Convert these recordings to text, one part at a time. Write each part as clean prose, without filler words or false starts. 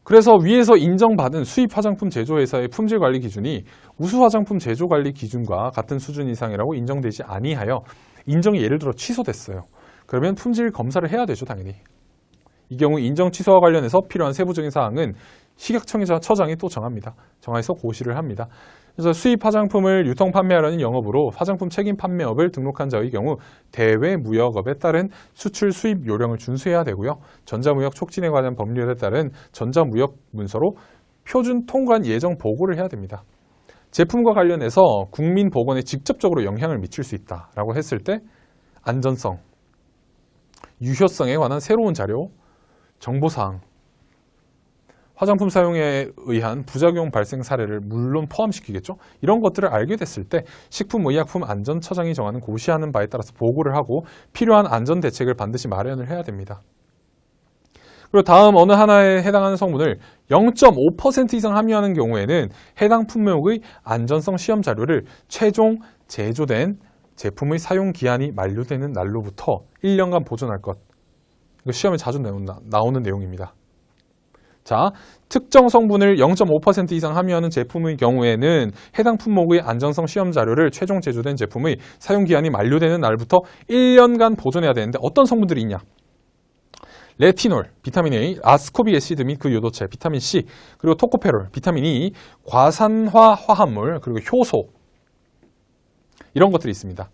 그래서 위에서 인정받은 수입 화장품 제조회사의 품질 관리 기준이 우수 화장품 제조 관리 기준과 같은 수준 이상이라고 인정되지 아니하여 인정이 예를 들어 취소됐어요. 그러면 품질 검사를 해야 되죠, 당연히. 이 경우 인정 취소와 관련해서 필요한 세부적인 사항은 식약청처장이 또 정합니다. 정해서 고시를 합니다. 그래서 수입 화장품을 유통 판매하려는 영업으로 화장품 책임 판매업을 등록한 자의 경우 대외무역업에 따른 수출 수입 요령을 준수해야 되고요. 전자무역 촉진에 관한 법률에 따른 전자무역 문서로 표준 통관 예정 보고를 해야 됩니다. 제품과 관련해서 국민 보건에 직접적으로 영향을 미칠 수 있다라고 했을 때 안전성, 유효성에 관한 새로운 자료, 정보사항, 화장품 사용에 의한 부작용 발생 사례를 물론 포함시키겠죠. 이런 것들을 알게 됐을 때 식품의약품안전처장이 정하는 고시하는 바에 따라서 보고를 하고 필요한 안전 대책을 반드시 마련을 해야 됩니다. 그리고 다음 어느 하나에 해당하는 성분을 0.5% 이상 함유하는 경우에는 해당 품목의 안전성 시험 자료를 최종 제조된 제품의 사용 기한이 만료되는 날로부터 1년간 보존할 것. 이거 시험에 자주 나오는 내용입니다. 자, 특정 성분을 0.5% 이상 함유하는 제품의 경우에는 해당 품목의 안전성 시험 자료를 최종 제조된 제품의 사용 기한이 만료되는 날부터 1년간 보존해야 되는데 어떤 성분들이 있냐? 레티놀, 비타민 A, 아스코빅 애시드 및 그 요도체, 비타민 C, 그리고 토코페롤, 비타민 E, 과산화 화합물, 그리고 효소 이런 것들이 있습니다.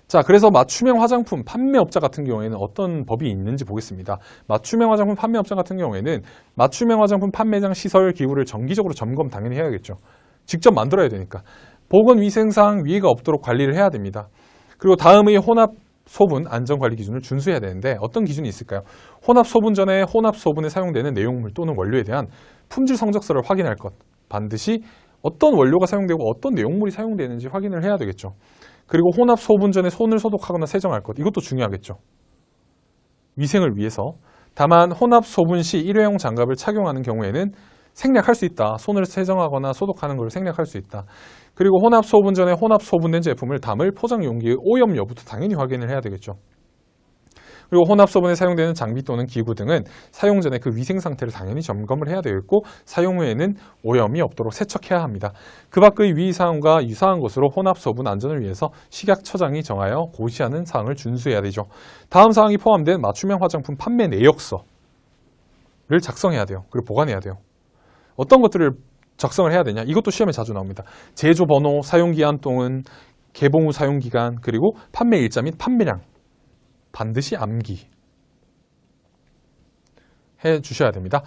자, 그래서 맞춤형 화장품 판매업자 같은 경우에는 어떤 법이 있는지 보겠습니다. 맞춤형 화장품 판매업자 같은 경우에는 맞춤형 화장품 판매장 시설 기구를 정기적으로 점검 당연히 해야겠죠. 직접 만들어야 되니까. 보건위생상 위해가 없도록 관리를 해야 됩니다. 그리고 다음의 혼합 소분 안전관리 기준을 준수해야 되는데 어떤 기준이 있을까요? 혼합 소분 전에 혼합 소분에 사용되는 내용물 또는 원료에 대한 품질 성적서를 확인할 것. 반드시 어떤 원료가 사용되고 어떤 내용물이 사용되는지 확인을 해야 되겠죠. 그리고 혼합 소분 전에 손을 소독하거나 세정할 것. 이것도 중요하겠죠. 위생을 위해서. 다만 혼합 소분 시 일회용 장갑을 착용하는 경우에는 생략할 수 있다. 손을 세정하거나 소독하는 걸 생략할 수 있다. 그리고 혼합 소분 전에 혼합 소분된 제품을 담을 포장 용기의 오염 여부도 당연히 확인을 해야 되겠죠. 그리고 혼합 소분에 사용되는 장비 또는 기구 등은 사용 전에 그 위생 상태를 당연히 점검을 해야 되겠고 사용 후에는 오염이 없도록 세척해야 합니다. 그 밖의 위 사항과 유사한 것으로 혼합 소분 안전을 위해서 식약처장이 정하여 고시하는 사항을 준수해야 되죠. 다음 사항이 포함된 맞춤형 화장품 판매 내역서를 작성해야 돼요. 그리고 보관해야 돼요. 어떤 것들을 작성을 해야 되냐? 이것도 시험에 자주 나옵니다. 제조 번호, 사용 기한 동은, 개봉 후 사용 기간, 그리고 판매 일자 및 판매량 반드시 암기 해 주셔야 됩니다.